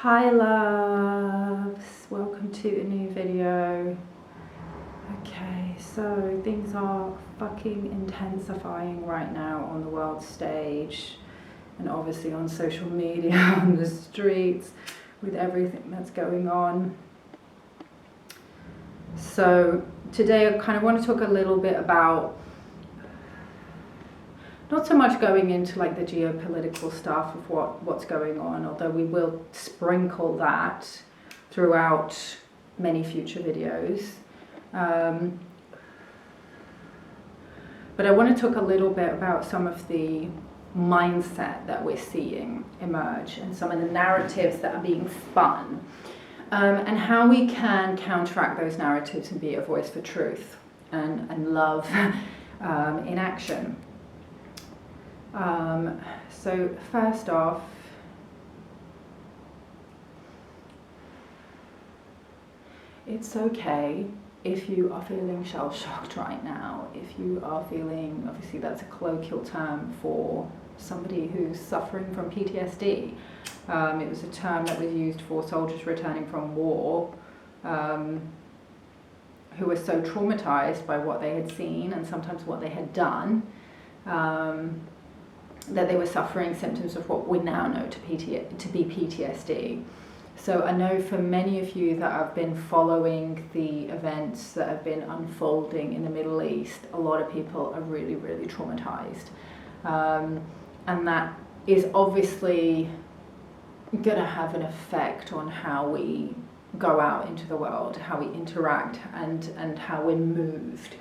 Hi loves, welcome to a new video. Okay, so things are fucking intensifying right now on the world stage and obviously on social media, on the streets, with everything that's going on. So today I kind of want to talk a little bit about, not so much going into like the geopolitical stuff of what's going on, although we will sprinkle that throughout many future videos. But I want to talk a little bit about some of the mindset that we're seeing emerge and some of the narratives that are being spun, and how we can counteract those narratives and be a voice for truth and love in action. So first off, it's okay if you are feeling shell-shocked right now, if you are feeling, obviously that's a colloquial term for somebody who's suffering from PTSD. It was a term that was used for soldiers returning from war, who were so traumatized by what they had seen and sometimes what they had done, that they were suffering symptoms of what we now know to be PTSD. So I know for many of you that have been following the events that have been unfolding in the Middle East, a lot of people are really, really traumatized. And that is obviously going to have an effect on how we go out into the world, how we interact and how we're moved.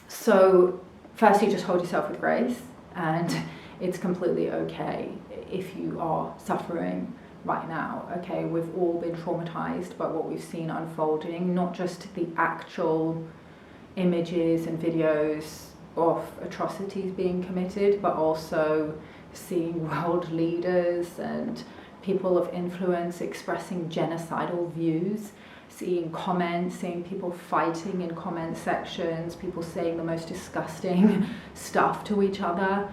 So firstly, just hold yourself with grace. And it's completely okay if you are suffering right now, okay? We've all been traumatized by what we've seen unfolding, not just the actual images and videos of atrocities being committed, but also seeing world leaders and people of influence expressing genocidal views, seeing comments, seeing people fighting in comment sections, people saying the most disgusting stuff to each other.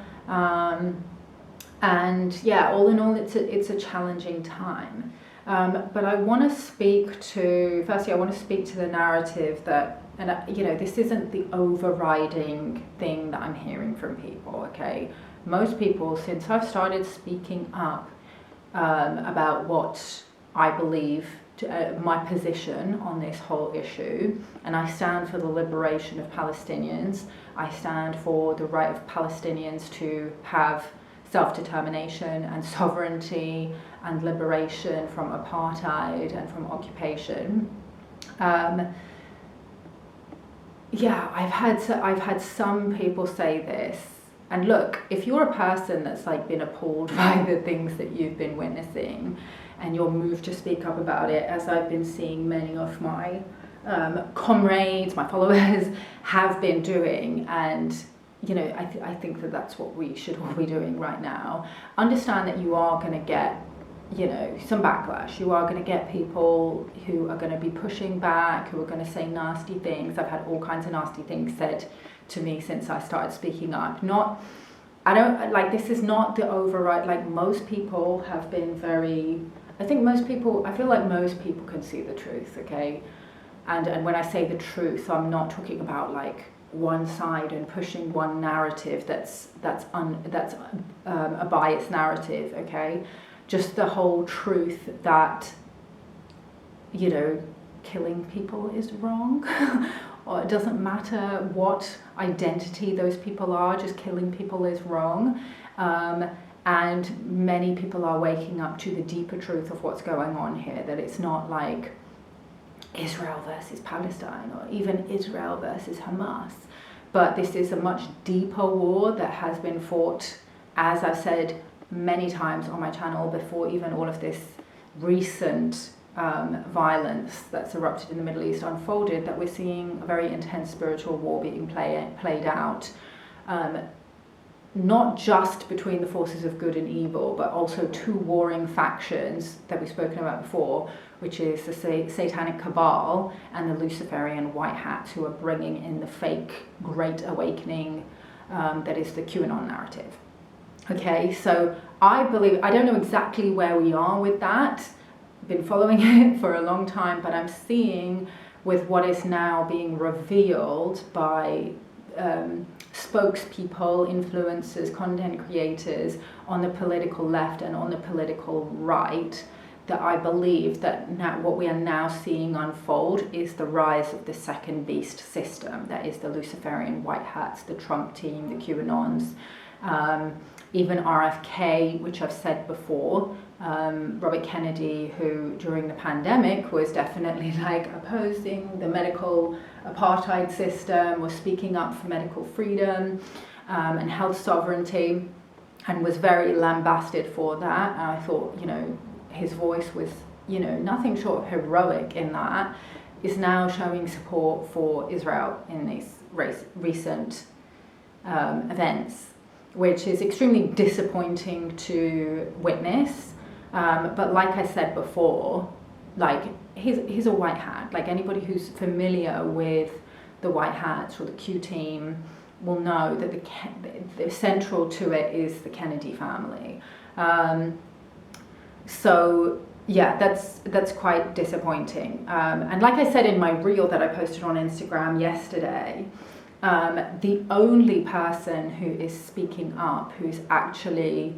And yeah, all in all, it's a challenging time. But I want to speak to, firstly, I want to speak to the narrative that, and this isn't the overriding thing that I'm hearing from people, okay? Most people, since I've started speaking up about what I believe, my position on this whole issue, and I stand for the liberation of Palestinians. I stand for the right of Palestinians to have self-determination and sovereignty and liberation from apartheid and from occupation. I've had some people say this, and look, if you're a person that's like been appalled by the things that you've been witnessing, and you're moved to speak up about it, as I've been seeing many of my comrades, my followers have been doing, and I think that that's what we should all be doing right now. Understand that you are going to get some backlash. You are going to get people who are going to be pushing back, who are going to say nasty things. I've had all kinds of nasty things said to me since I started speaking up. This is not the override, like most people have been very, I feel like most people can see the truth, okay? And when I say the truth, I'm not talking about like one side and pushing one narrative that's a biased narrative, okay? Just the whole truth that, killing people is wrong. Or it doesn't matter what identity those people are, just killing people is wrong. And many people are waking up to the deeper truth of what's going on here, that it's not like Israel versus Palestine or even Israel versus Hamas, but this is a much deeper war that has been fought, as I've said many times on my channel before even all of this recent violence that's erupted in the Middle East unfolded, that we're seeing a very intense spiritual war being played out. Not just between the forces of good and evil, but also two warring factions that we've spoken about before, which is the Satanic Cabal and the Luciferian White Hats, who are bringing in the fake Great Awakening that is the QAnon narrative. Okay, so I believe, I don't know exactly where we are with that. I've been following it for a long time, but I'm seeing with what is now being revealed by spokespeople, influencers, content creators on the political left and on the political right, that I believe that now what we are now seeing unfold is the rise of the second beast system. That is the Luciferian white hats, the Trump team, the QAnons, even RFK, which I've said before, Robert Kennedy, who during the pandemic was definitely like opposing the medical apartheid system, was speaking up for medical freedom and health sovereignty, and was very lambasted for that. And I thought, you know, his voice was, you know, nothing short of heroic in that, is now showing support for Israel in these recent events, which is extremely disappointing to witness. But like I said before, like he's a white hat. Like anybody who's familiar with the white hats or the Q team will know that the central to it is the Kennedy family. So yeah, that's quite disappointing. And like I said in my reel that I posted on Instagram yesterday, the only person who is speaking up, who's actually,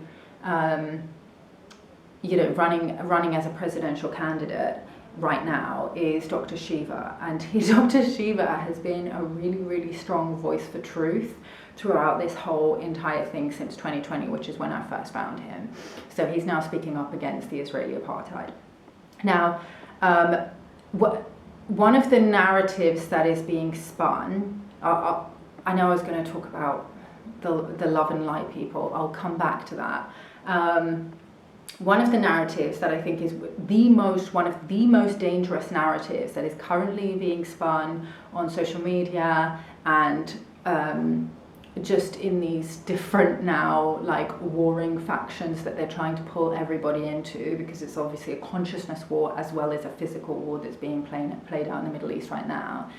running as a presidential candidate right now, is Dr. Shiva. And Dr. Shiva has been a really, really strong voice for truth throughout this whole entire thing since 2020, which is when I first found him. So he's now speaking up against the Israeli apartheid. Now, one of the narratives that is being spun, I know I was going to talk about the love and light people. I'll come back to that. One of the narratives that I think is one of the most dangerous narratives that is currently being spun on social media and just in these different now like warring factions that they're trying to pull everybody into, because it's obviously a consciousness war as well as a physical war that's being played out in the Middle East right now,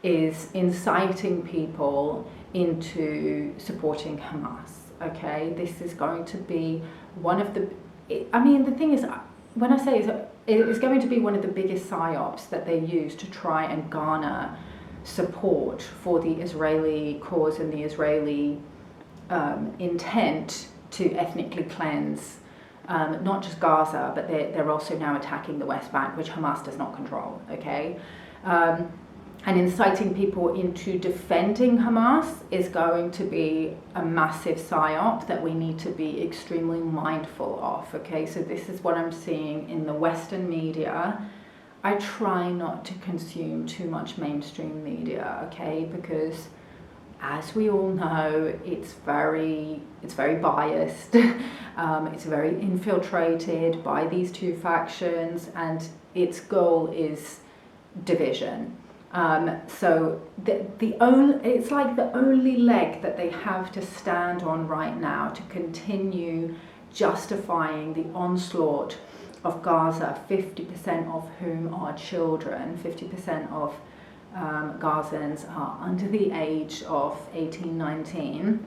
is inciting people into supporting Hamas. Okay, this is going to be one of the, the thing is, when I say it's going to be one of the biggest psyops that they use to try and garner support for the Israeli cause and the Israeli intent to ethnically cleanse not just Gaza, but they're also now attacking the West Bank, which Hamas does not control, okay? And inciting people into defending Hamas is going to be a massive psyop that we need to be extremely mindful of, okay? So this is what I'm seeing in the Western media. I try not to consume too much mainstream media, okay? Because as we all know, it's very biased. It's very infiltrated by these two factions, and its goal is division. So it's like the only leg that they have to stand on right now to continue justifying the onslaught of Gaza, 50% of whom are children. 50% of Gazans are under the age of 18, 19,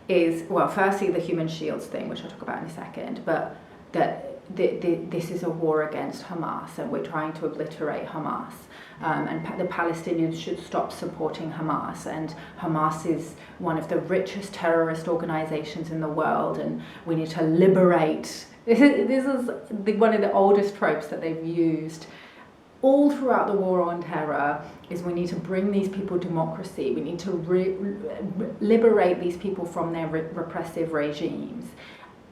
is, well, firstly the human shields thing, which I'll talk about in a second, but that this is a war against Hamas, and we're trying to obliterate Hamas. And the Palestinians should stop supporting Hamas, and Hamas is one of the richest terrorist organizations in the world, and we need to liberate. This is one of the oldest tropes that they've used all throughout the war on terror, is we need to bring these people democracy. We need to liberate these people from their repressive regimes,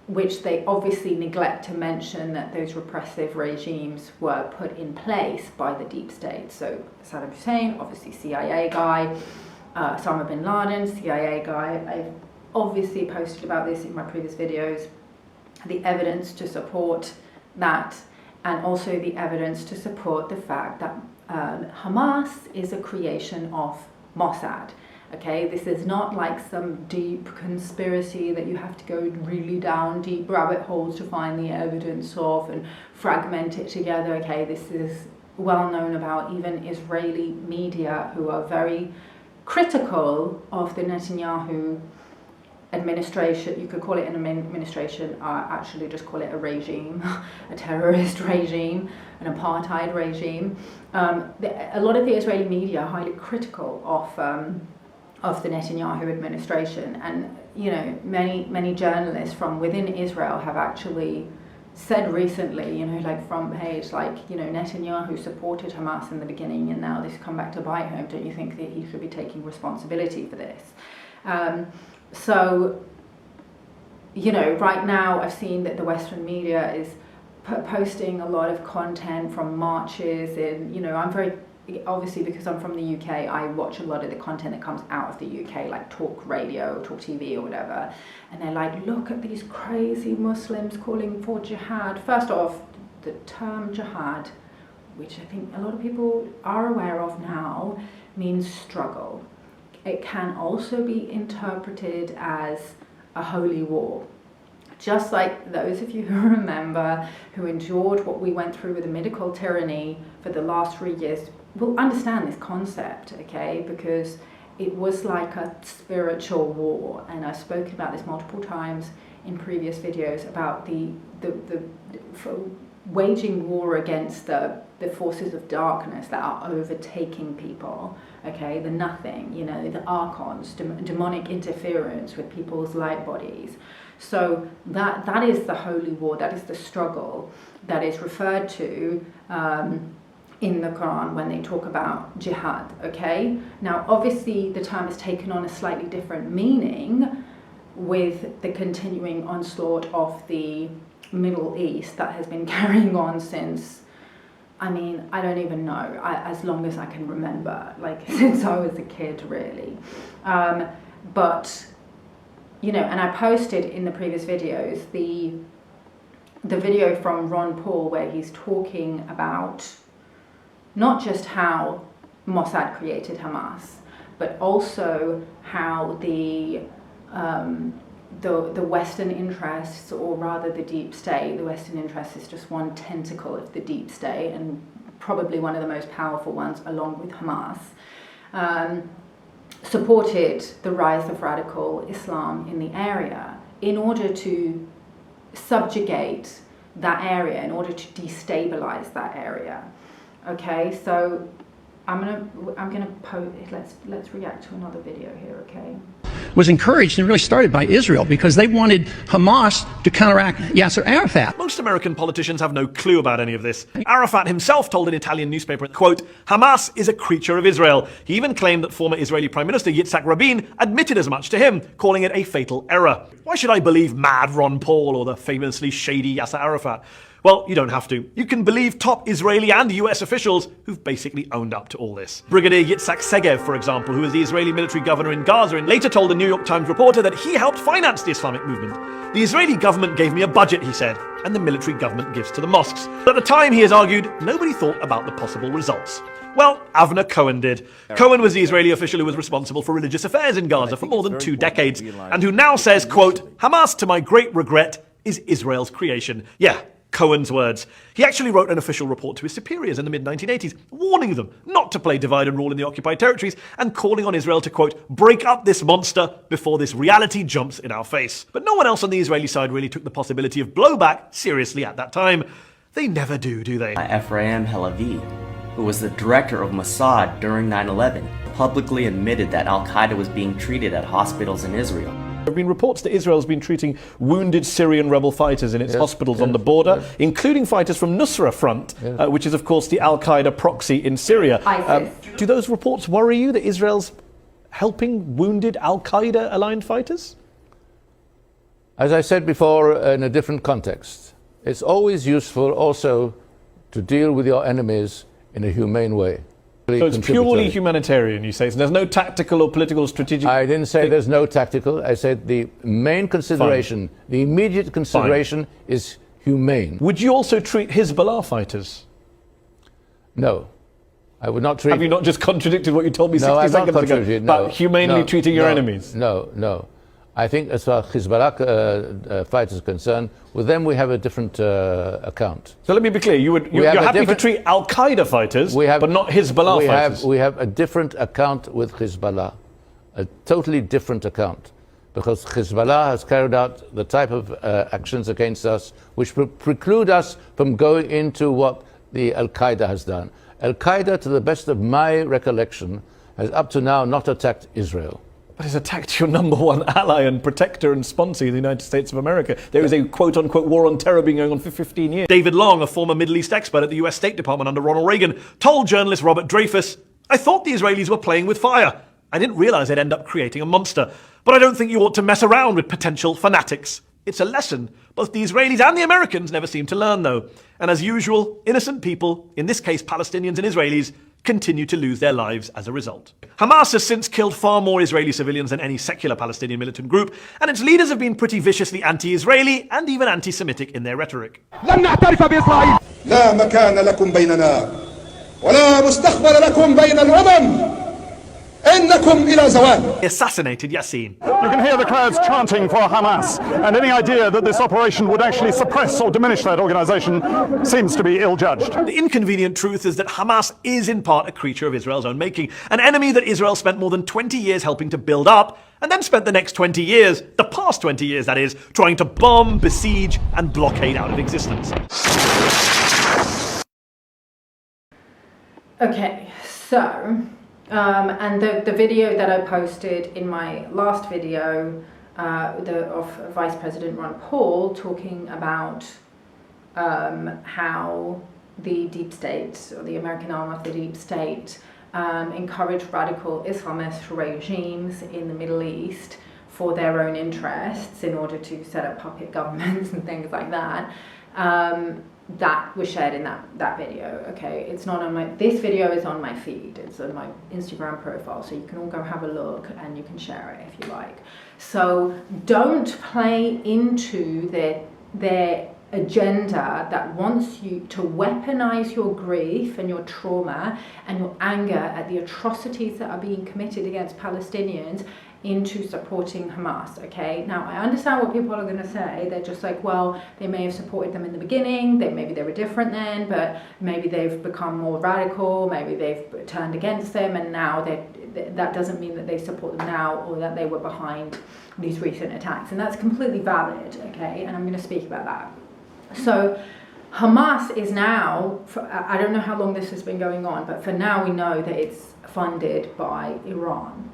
which they obviously neglect to mention that those repressive regimes were put in place by the deep state. So Saddam Hussein, obviously CIA guy, Osama bin Laden, CIA guy. I've obviously posted about this in my previous videos, the evidence to support that, and also the evidence to support the fact that Hamas is a creation of Mossad. Okay, this is not like some deep conspiracy that you have to go really down deep rabbit holes to find the evidence of and fragment it together. Okay, this is well known about even Israeli media, who are very critical of the Netanyahu administration, you could call it an administration, actually just call it a regime, a terrorist regime, an apartheid regime. A lot of the Israeli media are highly critical of the Netanyahu administration, and many journalists from within Israel have actually said recently, like front page, like, Netanyahu supported Hamas in the beginning and now this come back to bite him. Don't you think that he should be taking responsibility for this? So, right now I've seen that the Western media is posting a lot of content from marches, and, I'm very, obviously because I'm from the UK, I watch a lot of the content that comes out of the UK, like talk radio, talk TV or whatever, and they're like, look at these crazy Muslims calling for jihad. First off, the term jihad, which I think a lot of people are aware of now, means struggle. It can also be interpreted as a holy war. Just like those of you who remember, who endured what we went through with the medical tyranny for the last 3 years, will understand this concept, okay? Because it was like a spiritual war, and I've spoken about this multiple times in previous videos about the waging war against the forces of darkness that are overtaking people, okay? The nothing, the archons, demonic interference with people's light bodies. So that is the holy war, that is the struggle that is referred to in the Quran when they talk about jihad, okay? Now, obviously, the term has taken on a slightly different meaning with the continuing onslaught of the Middle East that has been carrying on since, I don't even know, as long as I can remember, like since I was a kid, really. But, and I posted in the previous videos the video from Ron Paul where he's talking about not just how Mossad created Hamas, but also how the Western interests, or rather the deep state, the Western interest is just one tentacle of the deep state and probably one of the most powerful ones along with Hamas, supported the rise of radical Islam in the area in order to subjugate that area, in order to destabilize that area. Okay, so let's react to another video here, okay? Was encouraged and really started by Israel because they wanted Hamas to counteract Yasser Arafat. Most American politicians have no clue about any of this. Arafat himself told an Italian newspaper, quote, "Hamas is a creature of Israel." He even claimed that former Israeli Prime Minister Yitzhak Rabin admitted as much to him, calling it a fatal error. Why should I believe mad Ron Paul or the famously shady Yasser Arafat? Well, you don't have to. You can believe top Israeli and US officials who've basically owned up to all this. Brigadier Yitzhak Segev, for example, who was the Israeli military governor in Gaza and later told a New York Times reporter that he helped finance the Islamic movement. "The Israeli government gave me a budget," he said, "and the military government gives to the mosques." At the time, he has argued, nobody thought about the possible results. Well, Avner Cohen did. Cohen was the Israeli official who was responsible for religious affairs in Gaza for more than 2 decades, and who now says, quote, "Hamas, to my great regret, is Israel's creation." Yeah, Cohen's words. He actually wrote an official report to his superiors in the mid-1980s, warning them not to play divide and rule in the occupied territories and calling on Israel to, quote, "break up this monster before this reality jumps in our face." But no one else on the Israeli side really took the possibility of blowback seriously at that time. They never do they? Ephraim Halavi, who was the director of Mossad during 9/11, publicly admitted that Al-Qaeda was being treated at hospitals in Israel. There have been reports that Israel's been treating wounded Syrian rebel fighters in its hospitals on the border, including fighters from Nusra Front, which is, of course, the Al-Qaeda proxy in Syria. Do those reports worry you that Israel's helping wounded Al-Qaeda-aligned fighters? As I said before, in a different context, it's always useful also to deal with your enemies in a humane way. So it's purely humanitarian, you say? So there's no tactical or political strategic... I didn't say there's no tactical. I said the main consideration, the immediate consideration is humane. Would you also treat Hezbollah fighters? No. I would not treat... Have you not just contradicted what you told me 60 seconds ago about humanely treating your enemies? No. I think as far as Hezbollah fighters are concerned, with them we have a different account. So let me be clear, you're happy to treat Al-Qaeda fighters, but not Hezbollah fighters? We have a different account with Hezbollah, a totally different account. because Hezbollah has carried out the type of actions against us which preclude us from going into what the Al-Qaeda has done. Al-Qaeda, to the best of my recollection, has up to now not attacked Israel. But it's attacked your number one ally and protector and sponsor, the United States of America. There is a quote-unquote war on terror being going on for 15 years. David Long, a former Middle East expert at the US State Department under Ronald Reagan, told journalist Robert Dreyfus, "I thought the Israelis were playing with fire. I didn't realize they'd end up creating a monster. But I don't think you ought to mess around with potential fanatics. It's a lesson both the Israelis and the Americans never seem to learn, though. And as usual, innocent people, in this case Palestinians and Israelis, continue to lose their lives as a result." Hamas has since killed far more Israeli civilians than any secular Palestinian militant group, and its leaders have been pretty viciously anti-Israeli and even anti-Semitic in their rhetoric. لا مكان لكم بيننا ولا مستقبل لكم بين الأمم إنكم إلى زوال. He assassinated Yassin. You can hear the crowds chanting for Hamas, and any idea that this operation would actually suppress or diminish that organization seems to be ill-judged. The inconvenient truth is that Hamas is in part a creature of Israel's own making, an enemy that Israel spent more than 20 years helping to build up, and then spent the next 20 years, the past 20 years that is, trying to bomb, besiege, and blockade out of existence. Okay, so, and the video that I posted in my last video of Vice President Ron Paul talking about how the deep state, or the American arm of the deep state, encourage radical Islamist regimes in the Middle East for their own interests in order to set up puppet governments and things like that. That was shared in that video. Okay, it's not on this video is on my feed. It's on my Instagram profile, so you can all go have a look and you can share it if you like. So don't play into their agenda that wants you to weaponize your grief and your trauma and your anger at the atrocities that are being committed against Palestinians into supporting Hamas. Okay, now I understand what people are going to say. They're just like, well, they may have supported them in the beginning, maybe they were different then, but maybe they've become more radical, maybe they've turned against them, and now that doesn't mean that they support them now, or that they were behind these recent attacks, and that's completely valid. Okay, and I'm going to speak about that. So Hamas is now, I don't know how long this has been going on, but for now we know that it's funded by Iran.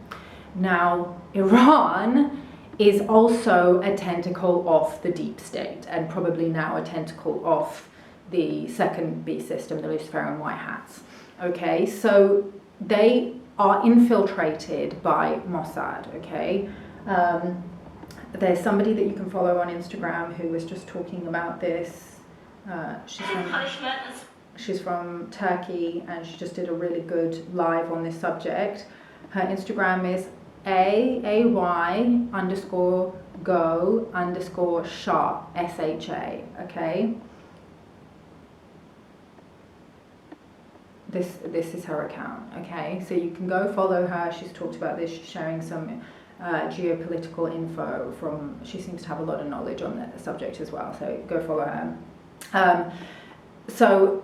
Now, Iran is also a tentacle of the deep state, and probably now a tentacle of the second beast system, the Luciferian White Hats. Okay, so they are infiltrated by Mossad, okay? There's somebody that you can follow on Instagram who was just talking about this. She's from Turkey, and she just did a really good live on this subject. Her Instagram is AAY_go_SHA, SHA, okay? This is her account, okay? So you can go follow her. She's talked about this. She's sharing some geopolitical info she seems to have a lot of knowledge on the subject as well, so go follow her. So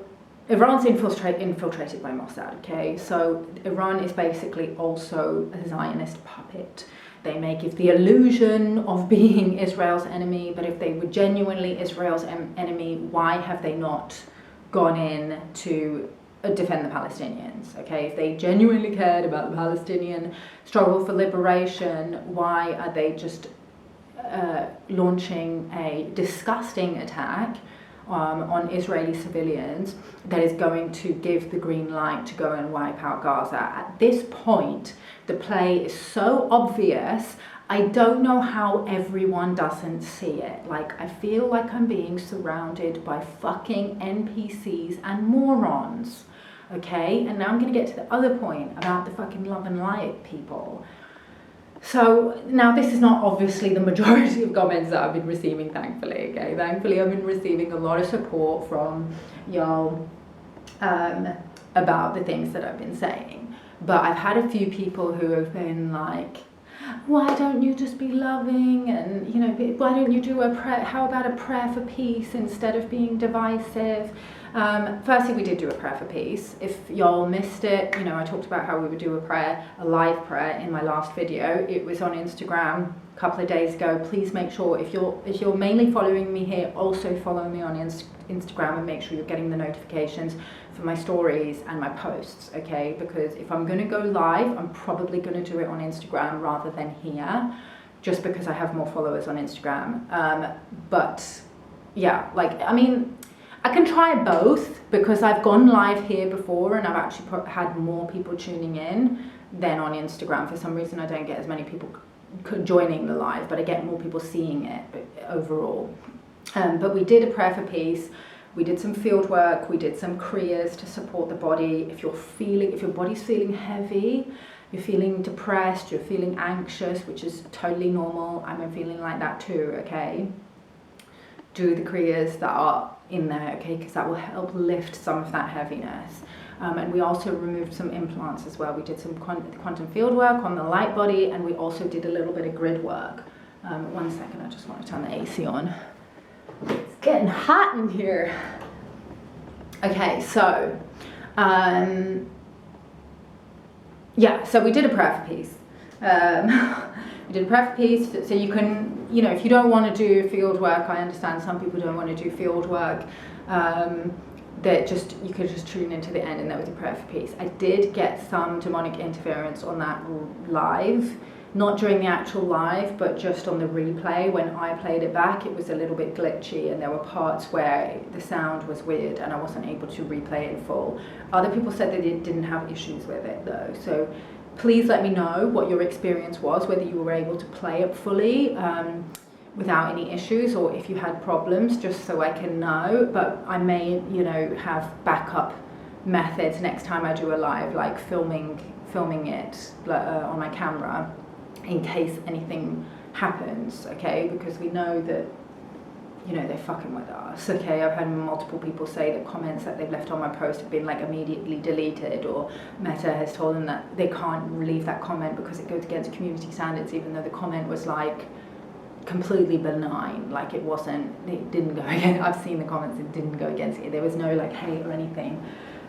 Iran's infiltrated by Mossad, okay? So Iran is basically also a Zionist puppet. They may give the illusion of being Israel's enemy, but if they were genuinely Israel's enemy, why have they not gone in to defend the Palestinians, okay? If they genuinely cared about the Palestinian struggle for liberation, why are they just launching a disgusting attack on Israeli civilians that is going to give the green light to go and wipe out Gaza? At this point, the play is so obvious, I don't know how everyone doesn't see it. Like, I feel like I'm being surrounded by fucking NPCs and morons, okay? And now I'm going to get to the other point about the fucking love and light people. So now this is not obviously the majority of comments that I've been receiving, thankfully, okay? Thankfully I've been receiving a lot of support from y'all about the things that I've been saying. But I've had a few people who have been like, why don't you just be loving, and you know, why don't you do a prayer, how about a prayer for peace instead of being divisive? Firstly, we did do a prayer for peace. If y'all missed it, you know, I talked about how we would do a live prayer in my last video. It was on Instagram. a couple of days ago. Please make sure, if you're mainly following me here, also follow me on Instagram, and make sure you're getting the notifications for my stories and my posts, okay? Because if I'm going to go live, I'm probably going to do it on Instagram rather than here, just because I have more followers on Instagram. But yeah, like, I mean, I can try both, because I've gone live here before and I've actually had more people tuning in than on Instagram. For some reason, I don't get as many people joining the live, but I get more people seeing it overall. But we did a prayer for peace. We did some field work. We did some kriyas to support the body. If your body's feeling heavy, you're feeling depressed, you're feeling anxious, which is totally normal. I'm feeling like that too, okay? Do the kriyas that are in there, okay? Because that will help lift some of that heaviness. And we also removed some implants as well. We did some quantum field work on the light body, and we also did a little bit of grid work. 1 second, I just want to turn the AC on. It's getting hot in here. Okay, so, yeah, so we did a prayer for peace. We did a prayer for peace, so you can, you know, if you don't want to do field work, I understand some people don't want to do field work, that just, you could just tune into the end, and that was a prayer for peace. I did get some demonic interference on that live, not during the actual live, but just on the replay. When I played it back, it was a little bit glitchy, and there were parts where the sound was weird and I wasn't able to replay it in full. Other people said that they didn't have issues with it though, so please let me know what your experience was, whether you were able to play it fully without any issues, or if you had problems, just so I can know. But I may, you know, have backup methods next time I do a live, like filming it on my camera in case anything happens, okay? Because we know that, you know, they're fucking with us, okay? I've had multiple people say that comments that they've left on my post have been like immediately deleted, or Meta has told them that they can't leave that comment because it goes against community standards, even though the comment was like completely benign, like it didn't go against, I've seen the comments, it didn't go against it. There was no like hate or anything,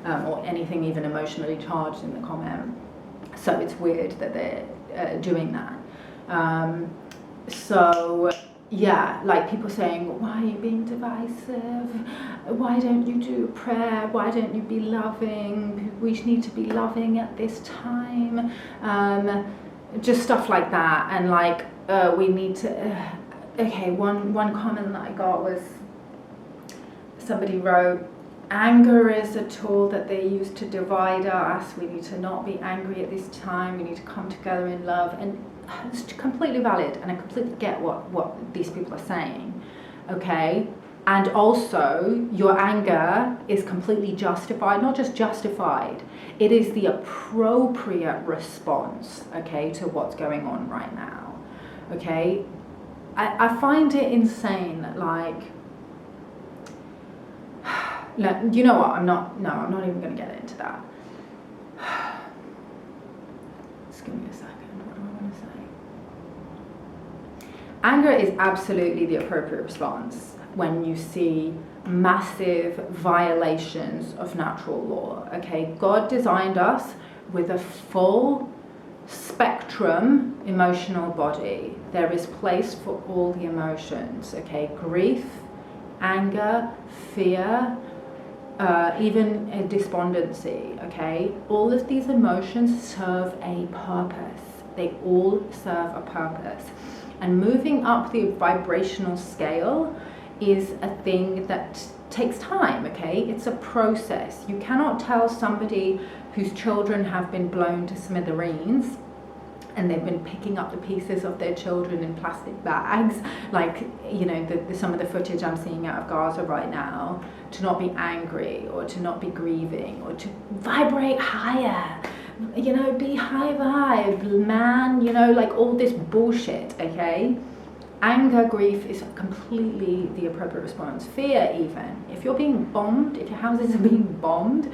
or anything even emotionally charged in the comment. So it's weird that they're doing that. So yeah, like people saying, why are you being divisive? Why don't you do prayer? Why don't you be loving? We need to be loving at this time. Just stuff like that. And like, we need to, okay, one comment that I got was, somebody wrote, anger is a tool that they use to divide us. We need to not be angry at this time. We need to come together in love. And it's completely valid, and I completely get what these people are saying, okay? And also, your anger is completely justified, not just justified, it is the appropriate response, okay, to what's going on right now, okay? I find it insane that, like, you know what, I'm not even going to get into that. Just give me a second. What do I want to say? Anger is absolutely the appropriate response when you see massive violations of natural law, okay? God designed us with a full spectrum emotional body. There is place for all the emotions, okay? Grief, anger, fear, even despondency, okay? All of these emotions serve a purpose. They all serve a purpose. And moving up the vibrational scale is a thing that takes time, okay? It's a process. You cannot tell somebody whose children have been blown to smithereens and they've been picking up the pieces of their children in plastic bags, like, you know, some of the footage I'm seeing out of Gaza right now, to not be angry or to not be grieving or to vibrate higher, you know, be high vibe, man, you know, like all this bullshit, okay? Anger, grief is completely the appropriate response. Fear even. If you're being bombed, if your houses are being bombed,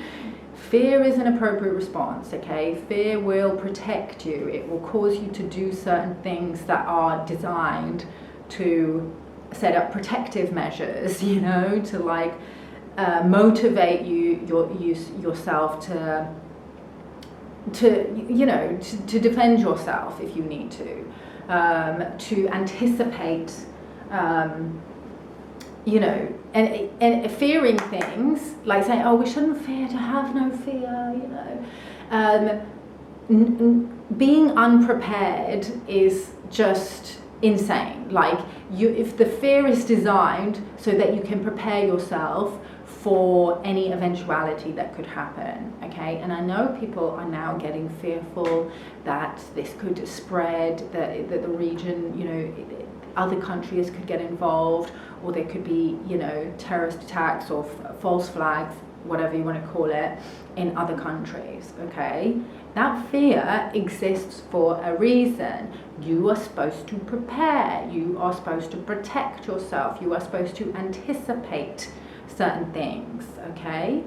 fear is an appropriate response, okay? Fear will protect you. It will cause you to do certain things that are designed to set up protective measures, you know, to like motivate yourself to you know, to defend yourself if you need to. to anticipate, and fearing things, like saying, oh, we shouldn't fear to have no fear, being unprepared is just insane. Like, if the fear is designed so that you can prepare yourself for any eventuality that could happen, okay? And I know people are now getting fearful that this could spread, that the region, other countries could get involved, or there could be, terrorist attacks or false flags, whatever you want to call it, in other countries, okay? That fear exists for a reason. You are supposed to prepare. You are supposed to protect yourself. You are supposed to anticipate certain things, okay?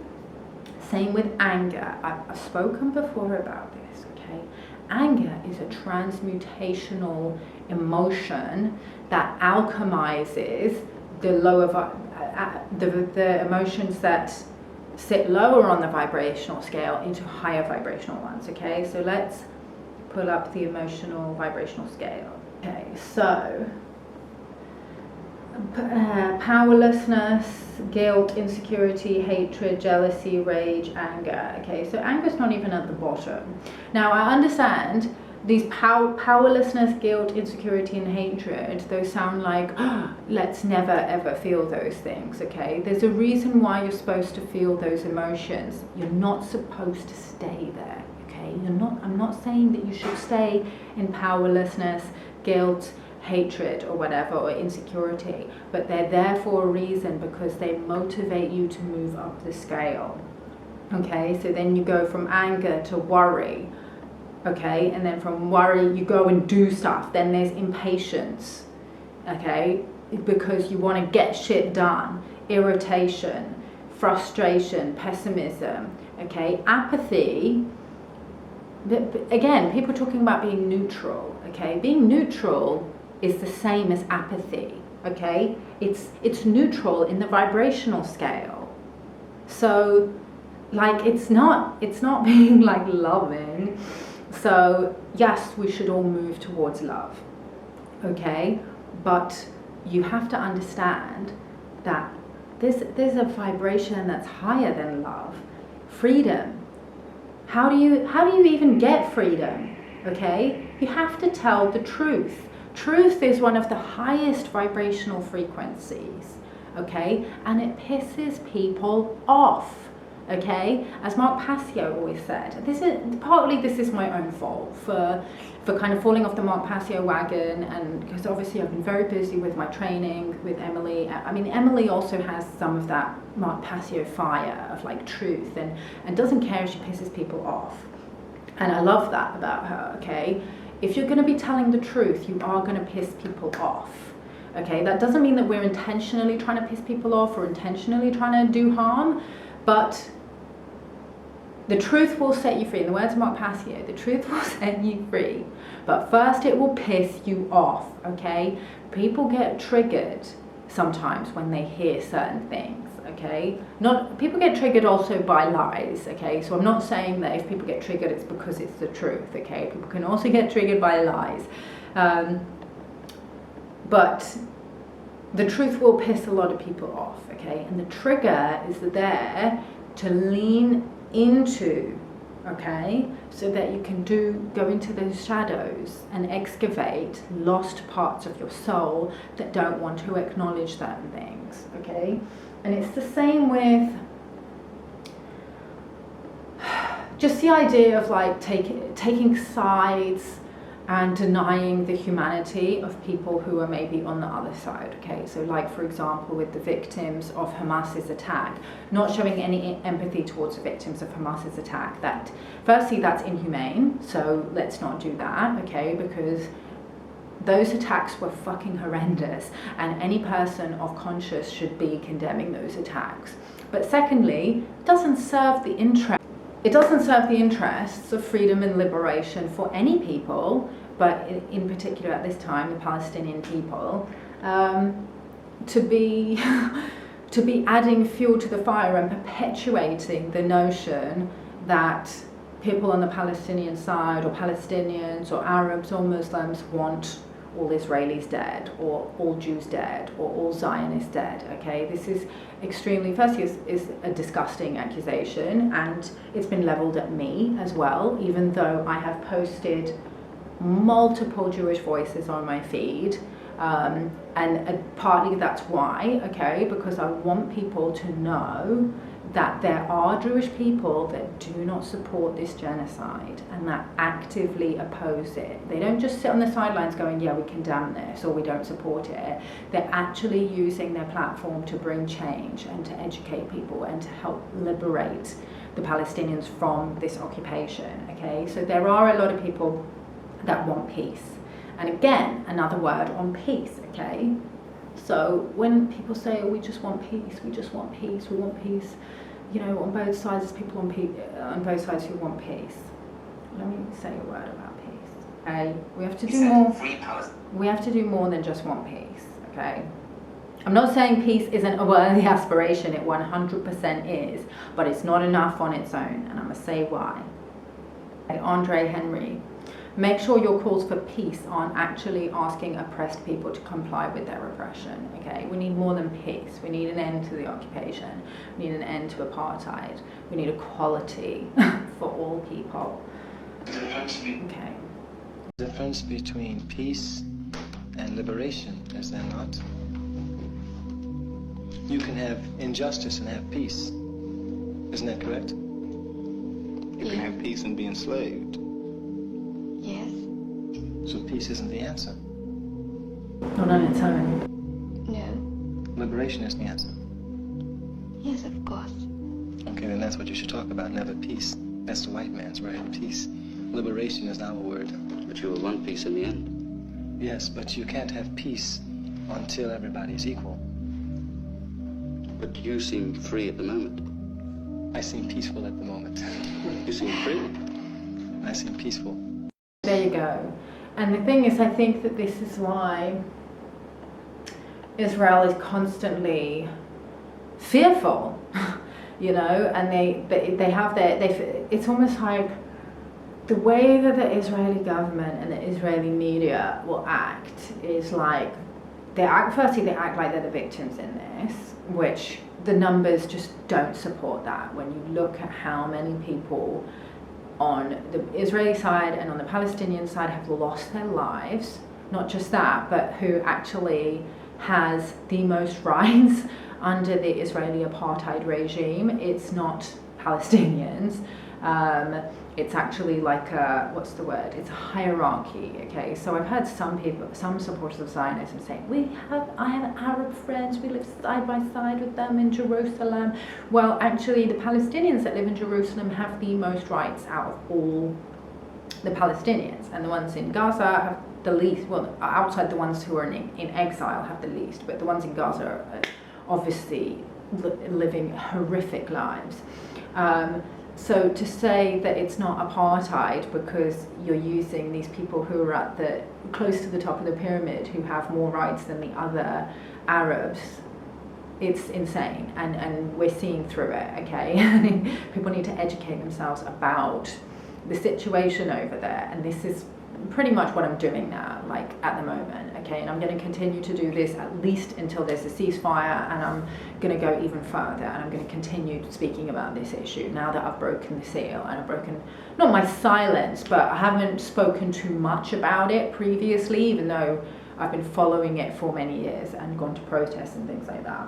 Same with anger. I've spoken before about this, okay? Anger is a transmutational emotion that alchemizes the the emotions that sit lower on the vibrational scale into higher vibrational ones, okay? So let's pull up the emotional vibrational scale. Okay, so powerlessness, guilt, insecurity, hatred, jealousy, rage, anger. Okay, so anger's not even at the bottom. Now, I understand these powerlessness, guilt, insecurity, and hatred, those sound like, oh, let's never ever feel those things, okay? There's a reason why you're supposed to feel those emotions. You're not supposed to stay there, okay? I'm not saying that you should stay in powerlessness, guilt, hatred, or whatever, or insecurity, but they're there for a reason, because they motivate you to move up the scale, okay? So then you go from anger to worry, okay, and then from worry you go and do stuff. Then there's impatience, okay, because you want to get shit done, irritation, frustration, pessimism, okay, apathy. Again, people talking about being neutral, okay, being neutral is the same as apathy, okay, it's neutral in the vibrational scale. So like, it's not being like loving. So yes, we should all move towards love, okay? But you have to understand that there's a vibration that's higher than love. Freedom. How do you even get freedom? Okay? You have to tell the truth. Truth is one of the highest vibrational frequencies, okay? And it pisses people off. Okay, as Mark Passio always said, this is my own fault for kind of falling off the Mark Passio wagon, and because obviously I've been very busy with my training with Emily. I mean, Emily also has some of that Mark Passio fire of like truth, and doesn't care if she pisses people off, and I love that about her. Okay, if you're going to be telling the truth, you are going to piss people off. Okay, that doesn't mean that we're intentionally trying to piss people off or intentionally trying to do harm. But the truth will set you free. In the words of Mark Passio, the truth will set you free. But first it will piss you off, okay? People get triggered sometimes when they hear certain things, okay? People get triggered also by lies, okay? So I'm not saying that if people get triggered, it's because it's the truth, okay? People can also get triggered by lies. But the truth will piss a lot of people off, okay? And the trigger is there to lean into, okay? So that you can go into those shadows and excavate lost parts of your soul that don't want to acknowledge certain things, okay? And it's the same with just the idea of like taking sides and denying the humanity of people who are maybe on the other side, okay? So like, for example, with the victims of Hamas's attack, not showing any empathy towards the victims of Hamas's attack. Firstly, that's inhumane, so let's not do that, okay? Because those attacks were fucking horrendous, and any person of conscience should be condemning those attacks. But secondly, it doesn't serve the interests of freedom and liberation for any people, but in particular at this time, the Palestinian people, to be adding fuel to the fire and perpetuating the notion that people on the Palestinian side, or Palestinians or Arabs or Muslims, want all Israelis dead, or all Jews dead, or all Zionists dead, okay? This is extremely, firstly, is a disgusting accusation, and it's been leveled at me as well, even though I have posted multiple Jewish voices on my feed, and partly that's why, okay, because I want people to know that there are Jewish people that do not support this genocide and that actively oppose it. They don't just sit on the sidelines going, yeah, we condemn this, or we don't support it. They're actually using their platform to bring change and to educate people and to help liberate the Palestinians from this occupation, okay? So there are a lot of people that want peace. And again, another word on peace, okay? So when people say, oh, we just want peace, we just want peace, we want peace, you know, on both sides, there's people on both sides who want peace. Let me say a word about peace. Okay, we have to do more. We have to do more than just want peace. Okay, I'm not saying peace isn't a worthy aspiration. It 100% is, but it's not enough on its own, and I'm gonna say why. Okay, Andre Henry. Make sure your calls for peace aren't actually asking oppressed people to comply with their repression, okay? We need more than peace. We need an end to the occupation. We need an end to apartheid. We need equality for all people. Okay. The difference between peace and liberation, is there not? You can have injustice and have peace. Isn't that correct? You can have peace and be enslaved. Yes. So peace isn't the answer. Not on its own. No. Liberation is the answer. Yes, of course. Okay, then that's what you should talk about, never peace. That's the white man's word, peace. Liberation is our word. But you will want peace in the end. Yes, but you can't have peace until everybody's equal. But you seem free at the moment. I seem peaceful at the moment. You seem free. I seem peaceful. There you go. And the thing is, I think that this is why Israel is constantly fearful, you know, and they have it's almost like the way that the Israeli government and the Israeli media will act is like, firstly they act like they're the victims in this, which the numbers just don't support that. When you look at how many people on the Israeli side and on the Palestinian side have lost their lives, not just that, but who actually has the most rights under the Israeli apartheid regime. It's not Palestinians. It's actually like what's the word? It's a hierarchy, okay? So I've heard some people, some supporters of Zionism saying, I have Arab friends, we live side by side with them in Jerusalem. Well, actually, the Palestinians that live in Jerusalem have the most rights out of all the Palestinians, and the ones in Gaza have the least. Well, outside the ones who are in exile have the least, but the ones in Gaza are obviously living horrific lives. So to say that it's not apartheid because you're using these people who are at close to the top of the pyramid, who have more rights than the other Arabs, it's insane, and we're seeing through it, okay? People need to educate themselves about the situation over there, and this is pretty much what I'm doing now, like at the moment, okay? And I'm going to continue to do this at least until there's a ceasefire, and I'm going to go even further, and I'm going to continue speaking about this issue now that I've broken the seal, and I've broken, not my silence, but I haven't spoken too much about it previously, even though I've been following it for many years and gone to protests and things like that.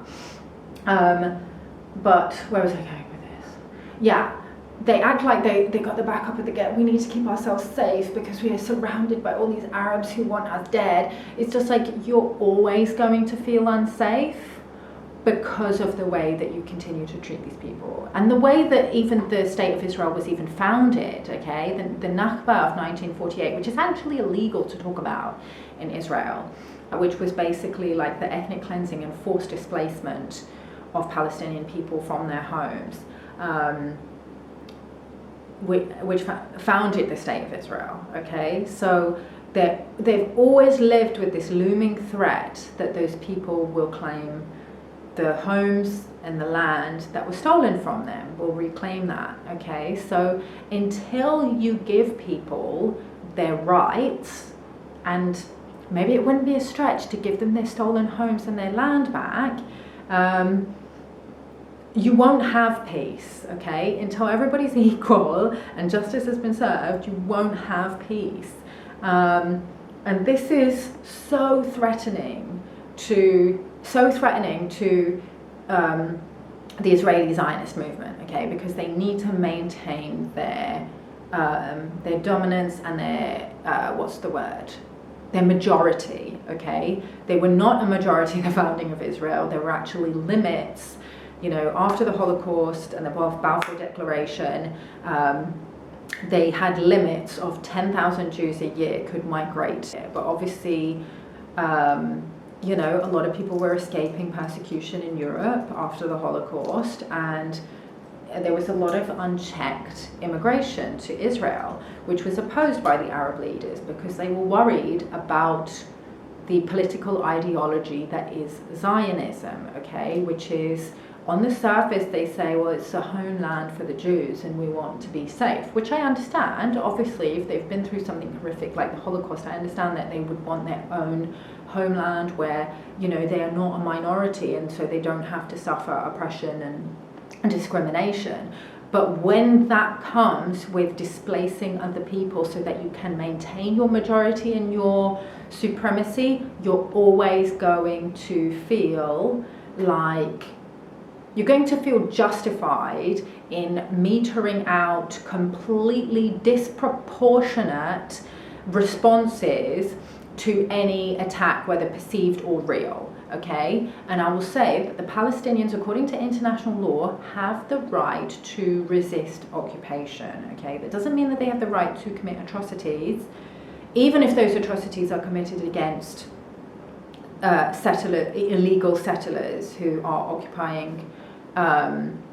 But where was I going with this? Yeah. They act like they got the back up at the gate. We need to keep ourselves safe because we are surrounded by all these Arabs who want us dead. It's just like you're always going to feel unsafe because of the way that you continue to treat these people. And the way that even the State of Israel was even founded, okay? The Nakba of 1948, which is actually illegal to talk about in Israel, which was basically like the ethnic cleansing and forced displacement of Palestinian people from their homes. Which founded the State of Israel, okay? So they've always lived with this looming threat that those people will claim the homes and the land that was stolen from them, will reclaim that, okay? So until you give people their rights, and maybe it wouldn't be a stretch to give them their stolen homes and their land back. You won't have peace, okay? Until everybody's equal and justice has been served, you won't have peace. And this is so threatening to the Israeli Zionist movement, okay? Because they need to maintain their dominance and their their majority, okay? They were not a majority at the founding of Israel. There were actually limits. You know, after the Holocaust and the Balfour Declaration, they had limits of 10,000 Jews a year could migrate. But obviously, you know, a lot of people were escaping persecution in Europe after the Holocaust, and there was a lot of unchecked immigration to Israel, which was opposed by the Arab leaders because they were worried about the political ideology that is Zionism, okay, which is, on the surface they say, well, it's a homeland for the Jews and we want to be safe, which I understand. Obviously, if they've been through something horrific like the Holocaust, I understand that they would want their own homeland where, you know, they are not a minority and so they don't have to suffer oppression and discrimination. But when that comes with displacing other people so that you can maintain your majority and your supremacy, you're always going to feel like you're going to feel justified in metering out completely disproportionate responses to any attack, whether perceived or real. Okay, and I will say that the Palestinians, according to international law, have the right to resist occupation. Okay, that doesn't mean that they have the right to commit atrocities, even if those atrocities are committed against illegal settlers who are occupying, occupying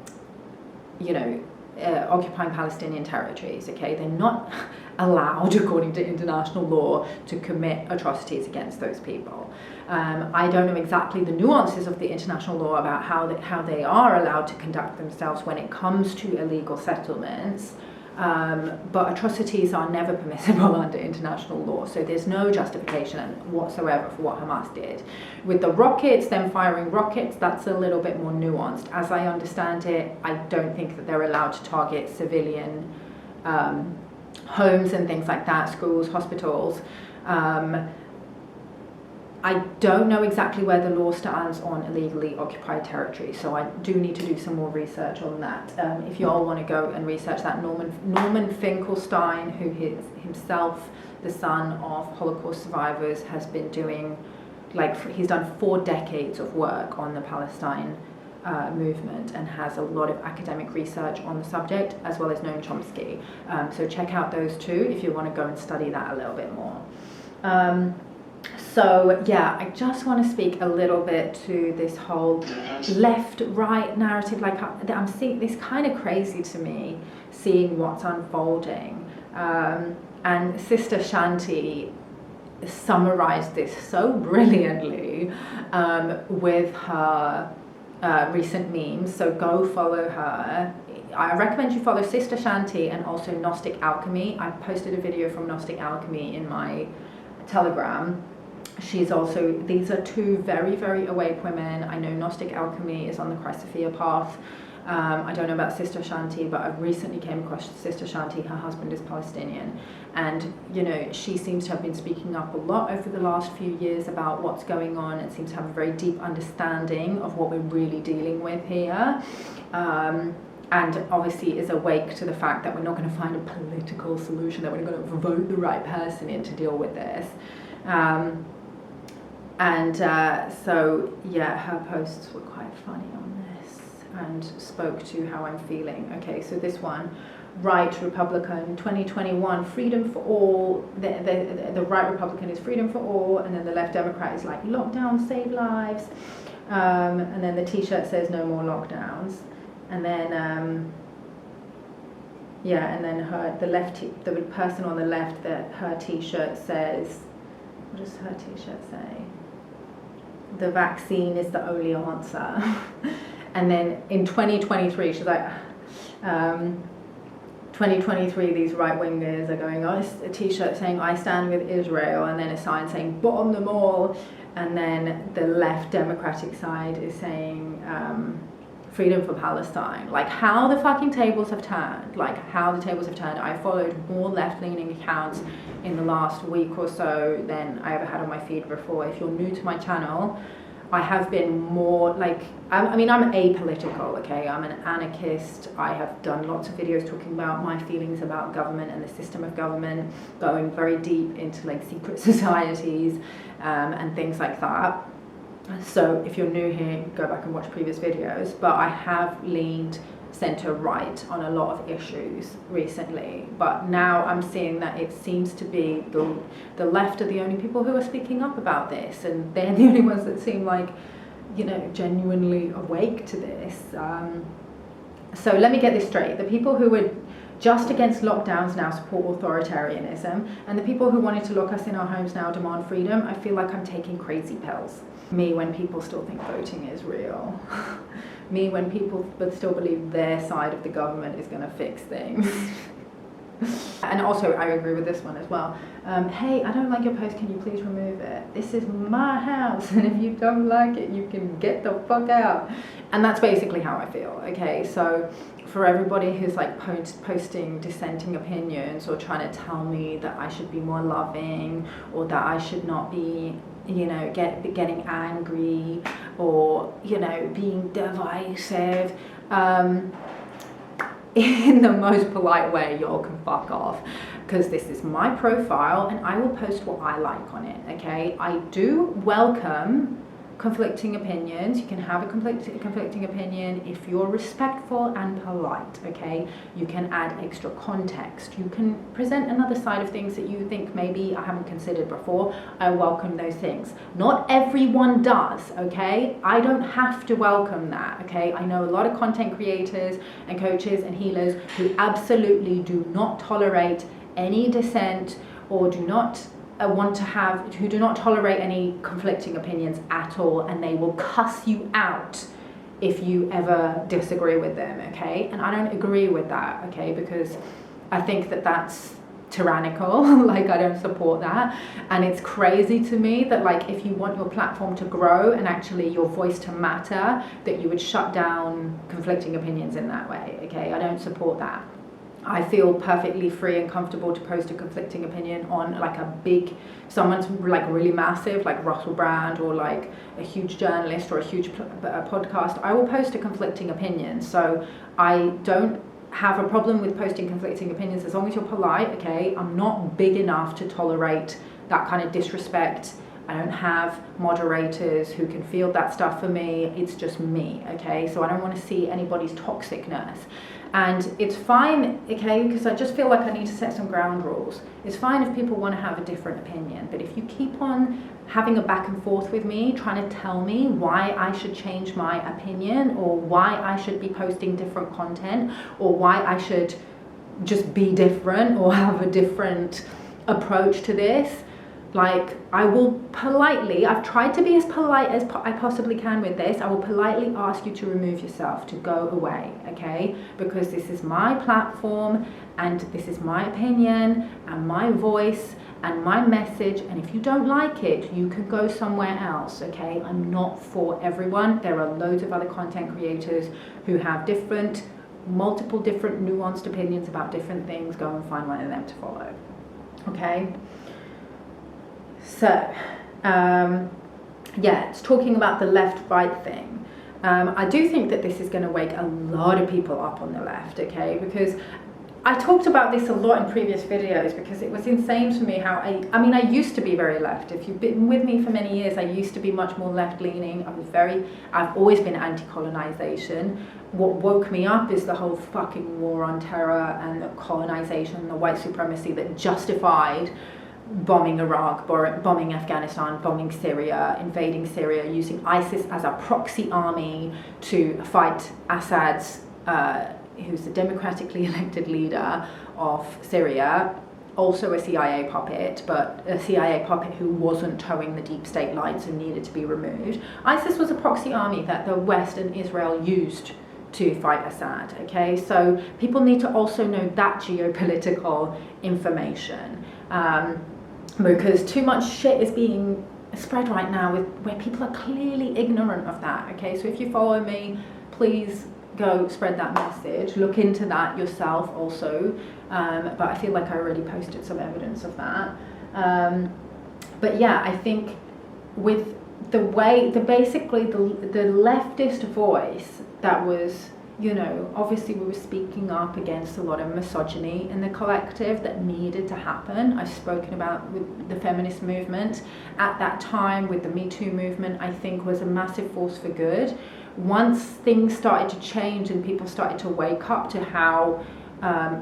Palestinian territories. Okay, they're not allowed, according to international law, to commit atrocities against those people. I don't know exactly the nuances of the international law about how they are allowed to conduct themselves when it comes to illegal settlements, but atrocities are never permissible under international law, so there's no justification whatsoever for what Hamas did. With the rockets, them firing rockets, that's a little bit more nuanced. As I understand it, I don't think that they're allowed to target civilian homes and things like that, schools, hospitals. I don't know exactly where the law stands on illegally occupied territory, so I do need to do some more research on that. If you all want to go and research that, Norman Finkelstein, who is himself the son of Holocaust survivors, has been doing, he's done 4 decades of work on the Palestine movement and has a lot of academic research on the subject, as well as Noam Chomsky. So check out those two if you want to go and study that a little bit more. So yeah, I just want to speak a little bit to this whole left-right narrative. I'm seeing this kind of crazy to me, seeing what's unfolding. And Sister Shanti summarized this so brilliantly with her recent memes. So go follow her. I recommend you follow Sister Shanti and also Gnostic Alchemy. I posted a video from Gnostic Alchemy in my Telegram. She's also, these are 2 very, very awake women. I know Gnostic Alchemy is on the Chrysophia path. I don't know about Sister Shanti, but I recently came across Sister Shanti. Her husband is Palestinian. And, you know, she seems to have been speaking up a lot over the last few years about what's going on and seems to have a very deep understanding of what we're really dealing with here. And obviously is awake to the fact that we're not going to find a political solution, that we're going to vote the right person in to deal with this. So yeah, her posts were quite funny on this and spoke to how I'm feeling. Okay, so this one, right Republican 2021, freedom for all. The right Republican is freedom for all, and then the left Democrat is like lockdown save lives, and then the t-shirt says no more lockdowns, and then and then the person on the left, her t-shirt says, what does her t-shirt say? The vaccine is the only answer. And then in 2023, she's like, 2023, these right-wingers are going, oh, a t-shirt saying I stand with Israel, and then a sign saying bomb them all, and then the left democratic side is saying freedom for Palestine. Like, how the fucking tables have turned. I followed more left-leaning accounts in the last week or so than I ever had on my feed before. If you're new to my channel, I have been more like, I mean, I'm apolitical, okay? I'm an anarchist. I have done lots of videos talking about my feelings about government and the system of government, going very deep into like secret societies and things like that. So if you're new here, go back and watch previous videos. But I have leaned centre-right on a lot of issues recently. But now I'm seeing that it seems to be the left are the only people who are speaking up about this, and they're the only ones that seem like, you know, genuinely awake to this. So let me get this straight. The people who were just against lockdowns now support authoritarianism, and the people who wanted to lock us in our homes now demand freedom. I feel like I'm taking crazy pills. Me when people still think voting is real. Me when people still believe their side of the government is going to fix things. And also, I agree with this one as well. Hey, I don't like your post, can you please remove it? This is my house, and if you don't like it, you can get the fuck out. And that's basically how I feel, okay? So for everybody who's like posting dissenting opinions or trying to tell me that I should be more loving, or that I should not be, you know, getting angry, or, you know, being divisive, in the most polite way, y'all can fuck off, because this is my profile and I will post what I like on it, okay? I do welcome conflicting opinions. You can have a conflicting opinion if you're respectful and polite, okay? You can add extra context. You can present another side of things that you think maybe I haven't considered before. I welcome those things. Not everyone does, okay? I don't have to welcome that, okay? I know a lot of content creators and coaches and healers who absolutely do not tolerate any dissent, or do not who do not tolerate any conflicting opinions at all, and they will cuss you out if you ever disagree with them, okay? And I don't agree with that, okay? Because I think that that's tyrannical. Like, I don't support that. And it's crazy to me that, like, if you want your platform to grow and actually your voice to matter, that you would shut down conflicting opinions in that way, okay? I don't support that. I feel perfectly free and comfortable to post a conflicting opinion on like a big, someone's like really massive, like Russell Brand, or like a huge journalist, or a huge podcast. I will post a conflicting opinion. So I don't have a problem with posting conflicting opinions as long as you're polite, okay? I'm not big enough to tolerate that kind of disrespect. I don't have moderators who can field that stuff for me. It's just me, okay? So I don't want to see anybody's toxicness. And it's fine, okay, because I just feel like I need to set some ground rules. It's fine if people want to have a different opinion, but if you keep on having a back and forth with me, trying to tell me why I should change my opinion, or why I should be posting different content, or why I should just be different or have a different approach to this, like, I will politely, I've tried to be as polite as I possibly can with this. I will politely ask you to remove yourself, to go away, okay? Because this is my platform, and this is my opinion and my voice and my message. And if you don't like it, you can go somewhere else, okay? I'm not for everyone. There are loads of other content creators who have multiple different nuanced opinions about different things. Go and find one of them to follow, okay? So, yeah, it's talking about the left-right thing. I do think that this is going to wake a lot of people up on the left, okay? Because I talked about this a lot in previous videos, because it was insane to me how I mean, I used to be very left. If you've been with me for many years, I used to be much more left-leaning. I've always been anti-colonization. What woke me up is the whole fucking war on terror and the colonization and the white supremacy that justified bombing Iraq, bombing Afghanistan, bombing Syria, invading Syria, using ISIS as a proxy army to fight Assad's, who's the democratically elected leader of Syria, also a CIA puppet, but a CIA puppet who wasn't towing the deep state lines and needed to be removed. ISIS was a proxy army that the West and Israel used to fight Assad, okay? So people need to also know that geopolitical information, because too much shit is being spread right now where people are clearly ignorant of that, okay? So if you follow me, please go spread that message, look into that yourself also, but I feel like I already posted some evidence of that. But yeah, I think with basically the leftist voice that was, you know, obviously we were speaking up against a lot of misogyny in the collective that needed to happen. I've spoken about with the feminist movement at that time, with the Me Too movement, I think was a massive force for good. Once things started to change and people started to wake up to how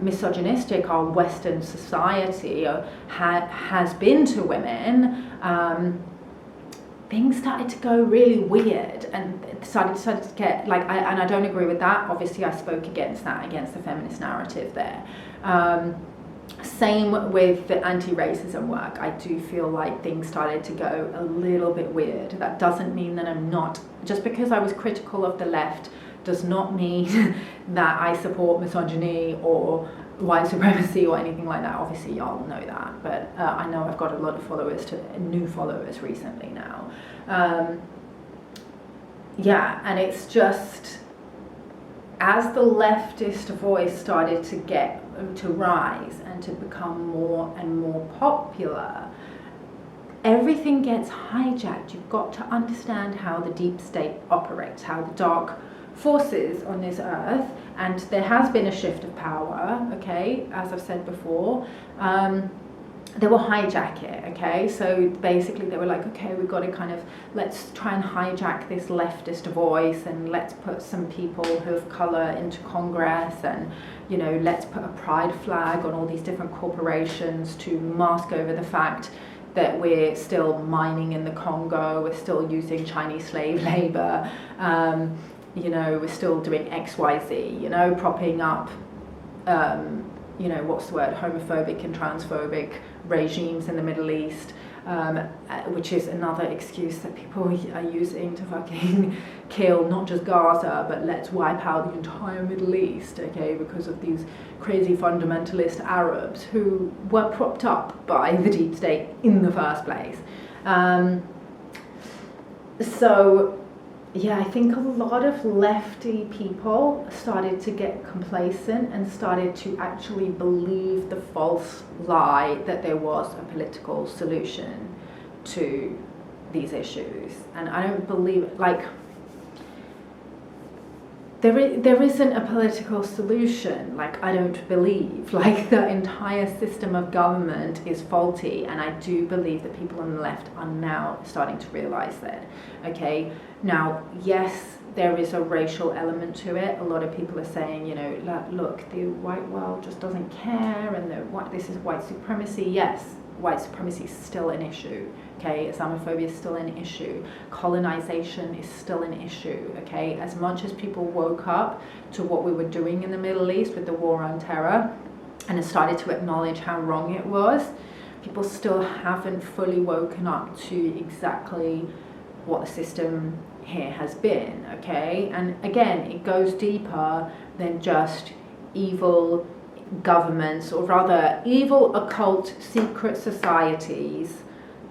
misogynistic our Western society has been to women, things started to go really weird, and it started to get like, and I don't agree with that. Obviously, I spoke against that, against the feminist narrative there. Same with the anti-racism work. I do feel like things started to go a little bit weird. That doesn't mean that I'm not, just because I was critical of the left does not mean that I support misogyny or white supremacy or anything like that. Obviously y'all know that, but I know I've got a lot of new followers recently now. Yeah, and it's just, as the leftist voice started to rise and to become more and more popular, everything gets hijacked. You've got to understand how the deep state operates, how the dark forces on this earth, and there has been a shift of power, okay, as I've said before. They will hijack it, okay? So basically they were like, okay, we've got to kind of, let's try and hijack this leftist voice, and let's put some people who have colour into Congress, and, you know, let's put a pride flag on all these different corporations to mask over the fact that we're still mining in the Congo, we're still using Chinese slave labour, you know, we're still doing XYZ, you know, propping up, you know, what's the word, homophobic and transphobic regimes in the Middle East, which is another excuse that people are using to fucking kill not just Gaza, but let's wipe out the entire Middle East, okay, because of these crazy fundamentalist Arabs who were propped up by the deep state in the first place. So yeah, I think a lot of lefty people started to get complacent and started to actually believe the false lie that there was a political solution to these issues. And I don't believe, like, there isn't a political solution. Like, I don't believe, like, the entire system of government is faulty, and I do believe that people on the left are now starting to realize that, okay? Now, yes, there is a racial element to it. A lot of people are saying, you know, look, the white world just doesn't care, and this is white supremacy. Yes, white supremacy is still an issue, okay? Islamophobia is still an issue. Colonization is still an issue, okay? As much as people woke up to what we were doing in the Middle East with the war on terror and have started to acknowledge how wrong it was, people still haven't fully woken up to exactly what the system here has been, okay? And again, it goes deeper than just evil governments, or rather evil occult secret societies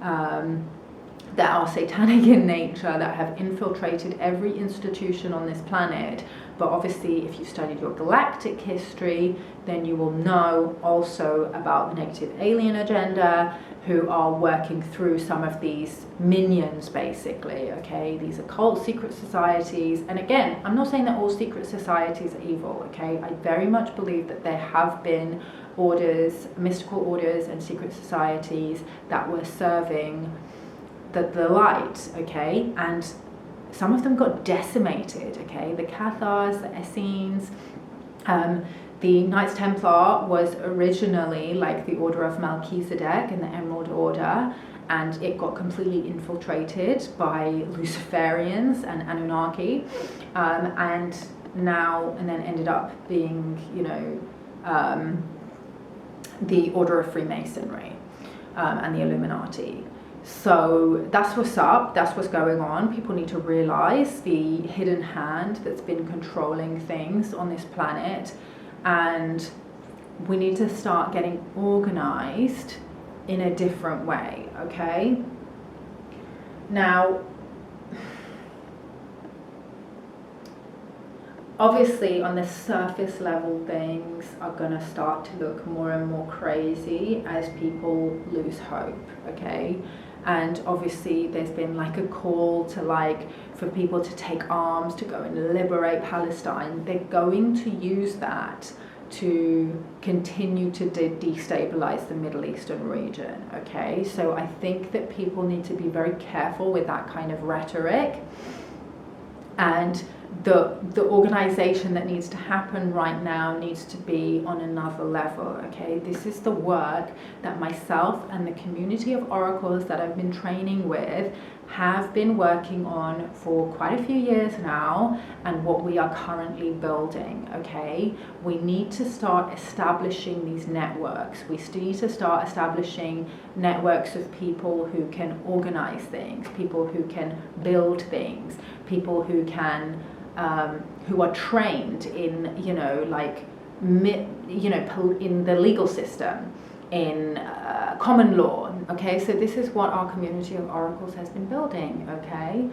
that are satanic in nature, that have infiltrated every institution on this planet. But obviously, if you've studied your galactic history, then you will know also about the negative alien agenda, who are working through some of these minions, basically, okay? These occult secret societies. And again, I'm not saying that all secret societies are evil, okay? I very much believe that there have been orders, mystical orders and secret societies that were serving the light, okay? And some of them got decimated, okay? The Cathars, the Essenes, the Knights Templar was originally like the Order of Melchizedek and the Emerald Order, and it got completely infiltrated by Luciferians and Anunnaki, and then ended up being, you know, the Order of Freemasonry and the Illuminati. So that's what's up, that's what's going on. People need to realize the hidden hand that's been controlling things on this planet, and we need to start getting organized in a different way, okay? Now, obviously on the surface level things are going to start to look more and more crazy as people lose hope, okay? And obviously there's been like a call to like for people to take arms to go and liberate Palestine. They're going to use that to continue to destabilize the Middle Eastern region, okay? So I think that people need to be very careful with that kind of rhetoric, and the organization that needs to happen right now needs to be on another level, okay? This is the work that myself and the community of oracles that I've been training with have been working on for quite a few years now, and what we are currently building, okay? We need to start establishing these networks. We need to start establishing networks of people who can organize things, people who can build things, people who can who are trained in, you know, like, in the legal system, in common law, okay? So this is what our community of oracles has been building, okay?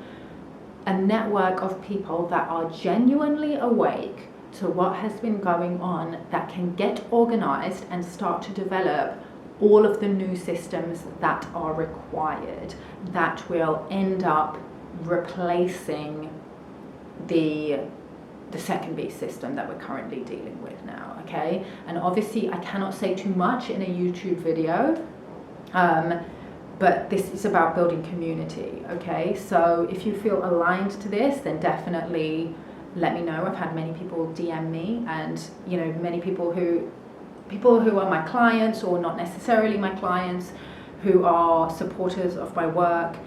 A network of people that are genuinely awake to what has been going on, that can get organized and start to develop all of the new systems that are required, that will end up replacing the second beast system that we're currently dealing with now, okay? And obviously I cannot say too much in a YouTube video, but this is about building community, okay? So if you feel aligned to this, then definitely let me know. I've had many people DM me, and you know, many people who are my clients or not necessarily my clients, who are supporters of my work,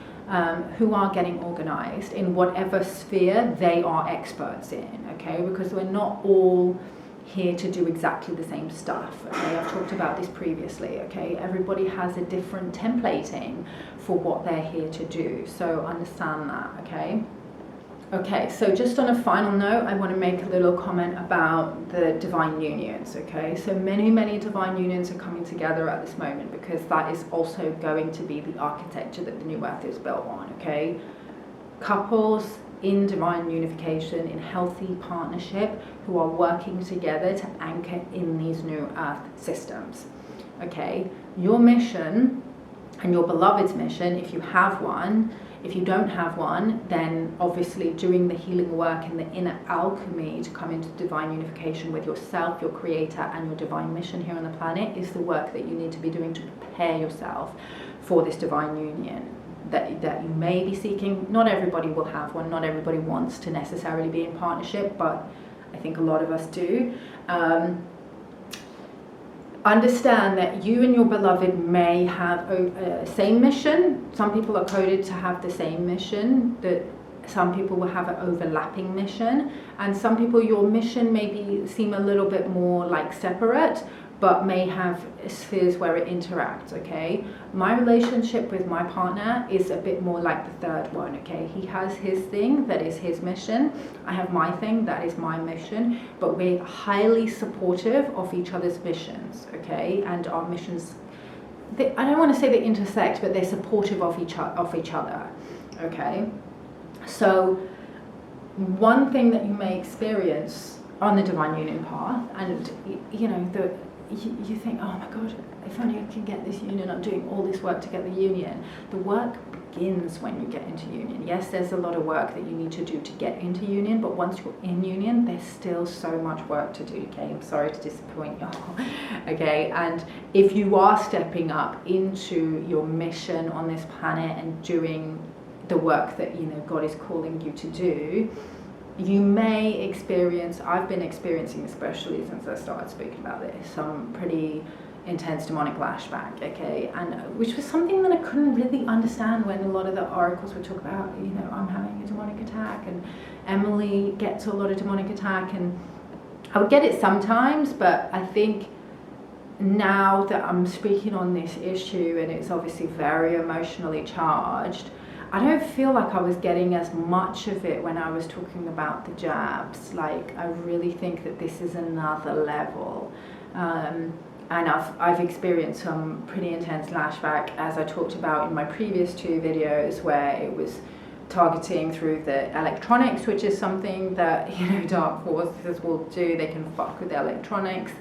who are getting organized in whatever sphere they are experts in, okay? Because we're not all here to do exactly the same stuff, okay? I've talked about this previously, okay? Everybody has a different templating for what they're here to do, so understand that, okay? Okay, so just on a final note, I want to make a little comment about the divine unions, okay? So many divine unions are coming together at this moment, because that is also going to be the architecture that the new earth is built on, okay? Couples in divine unification, in healthy partnership, who are working together to anchor in these new earth systems, okay? Your mission and your beloved's mission, if you have one. If you don't have one, then obviously doing the healing work and the inner alchemy to come into divine unification with yourself, your creator, and your divine mission here on the planet is the work that you need to be doing to prepare yourself for this divine union that you may be seeking. Not everybody will have one. Not everybody wants to necessarily be in partnership, but I think a lot of us do. Understand that you and your beloved may have a same mission. Some people are coded to have the same mission, that some people will have an overlapping mission, and some people, your mission maybe seem a little bit more like separate, but may have spheres where it interacts, okay? My relationship with my partner is a bit more like the third one, okay? He has his thing, that is his mission. I have my thing, that is my mission, but we're highly supportive of each other's missions, okay? And our missions, I don't want to say they intersect, but they're supportive of each other, okay? So one thing that you may experience on the divine union path, and you know, you think, oh my God, if only I can get this union, I'm doing all this work to get the union. The work begins when you get into union. Yes, there's a lot of work that you need to do to get into union, but once you're in union, there's still so much work to do, okay? I'm sorry to disappoint y'all, okay? And if you are stepping up into your mission on this planet and doing the work that, you know, God is calling you to do, you may experience, I've been experiencing, especially since I started speaking about this, some pretty intense demonic flashback, okay? And which was something that I couldn't really understand when a lot of the oracles would talk about, you know, I'm having a demonic attack, and Emily gets a lot of demonic attack, and I would get it sometimes, but I think now that I'm speaking on this issue, and it's obviously very emotionally charged, I don't feel like I was getting as much of it when I was talking about the jabs. Like, I really think that this is another level. And I've experienced some pretty intense flashback, as I talked about in my previous 2 videos, where it was targeting through the electronics, which is something that, you know, dark forces will do. They can fuck with the electronics.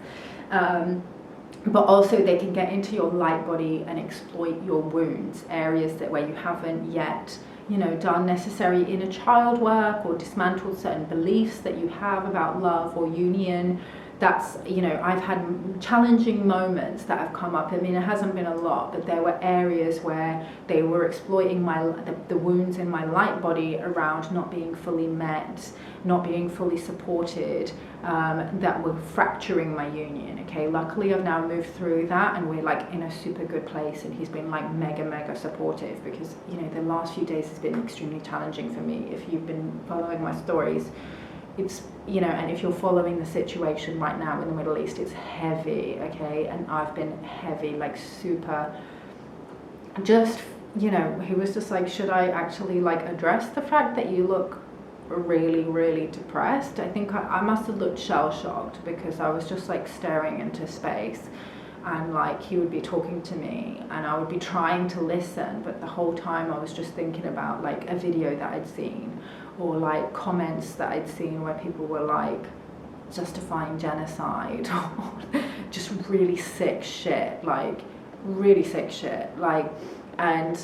But also they can get into your light body and exploit your wounds, areas that where you haven't yet, you know, done necessary inner child work or dismantled certain beliefs that you have about love or union. That's, you know, I've had challenging moments that have come up. I mean, it hasn't been a lot, but there were areas where they were exploiting the wounds in my light body around not being fully met, not being fully supported, that were fracturing my union. Okay, luckily I've now moved through that, and we're like in a super good place, and he's been like mega supportive, because, you know, the last few days has been extremely challenging for me. If you've been following my stories, it's, you know, and if you're following the situation right now in the Middle East, it's heavy, okay? And I've been heavy, like super, just, you know, he was just like, should I actually like address the fact that you look really depressed? I think I must have looked shell-shocked, because I was just like staring into space, and like he would be talking to me and I would be trying to listen, but the whole time I was just thinking about like a video that I'd seen, or like comments that I'd seen where people were like justifying genocide, or just really sick shit, like really sick shit. Like, and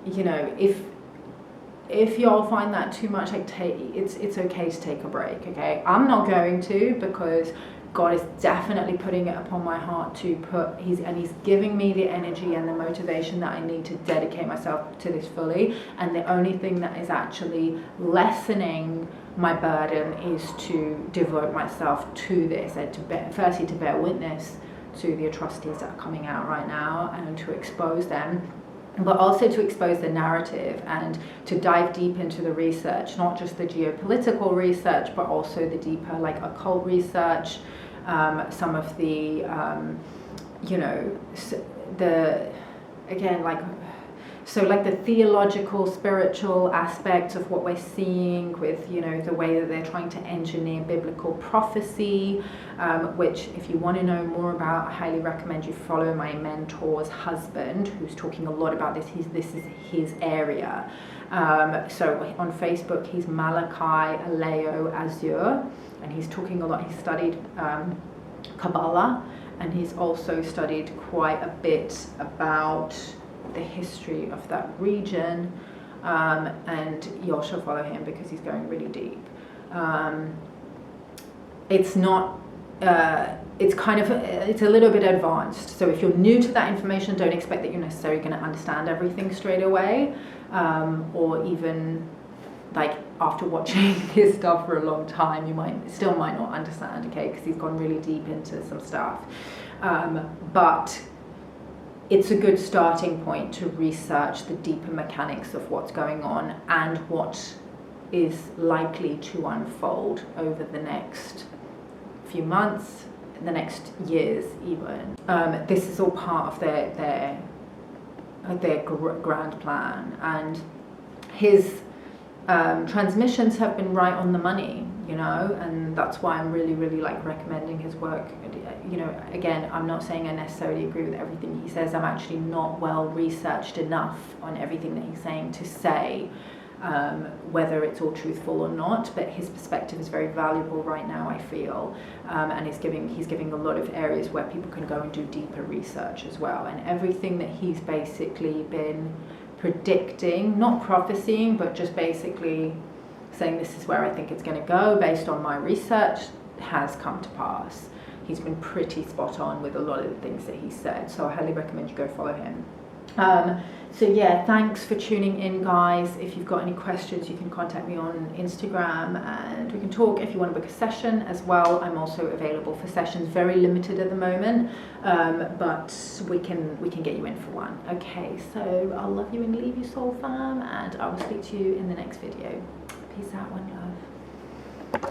you know, if y'all find that too much, like it's okay to take a break, okay? I'm not going to, because God is definitely putting it upon my heart to he's giving me the energy and the motivation that I need to dedicate myself to this fully. And the only thing that is actually lessening my burden is to devote myself to this, and firstly to bear witness to the atrocities that are coming out right now, and to expose them, but also to expose the narrative, and to dive deep into the research, not just the geopolitical research, but also the deeper like occult research, some of the, you know, so like the theological, spiritual aspect of what we're seeing with, you know, the way that they're trying to engineer biblical prophecy, which if you want to know more about, I highly recommend you follow my mentor's husband, who's talking a lot about this. This is his area. So on Facebook, he's Malachi Aleo Azure, and he's talking a lot. He studied Kabbalah, and he's also studied quite a bit about the history of that region, and you all should follow him because he's going really deep. It's not, it's kind of, it's a little bit advanced. So if you're new to that information, don't expect that you're necessarily going to understand everything straight away, or even like after watching his stuff for a long time, you might not understand, okay, because he's gone really deep into some stuff. But it's a good starting point to research the deeper mechanics of what's going on and what is likely to unfold over the next few months, the next years even. This is all part of their grand plan, and his transmissions have been right on the money, you know, and that's why I'm really like recommending his work. You know, again, I'm not saying I necessarily agree with everything he says. I'm actually not well researched enough on everything that he's saying to say whether it's all truthful or not, but his perspective is very valuable right now, I feel, and he's giving a lot of areas where people can go and do deeper research as well. And everything that he's basically been predicting, not prophesying, but just basically saying this is where I think it's going to go based on my research, has come to pass. He's been pretty spot on with a lot of the things that he said, so I highly recommend you go follow him. So yeah, thanks for tuning in, guys. If you've got any questions, you can contact me on Instagram and we can talk. If you want to book a session as well, I'm also available for sessions, very limited at the moment, but we can get you in for one. Okay, so I'll love you and leave you, soul fam, and I will speak to you in the next video. Peace out, one love.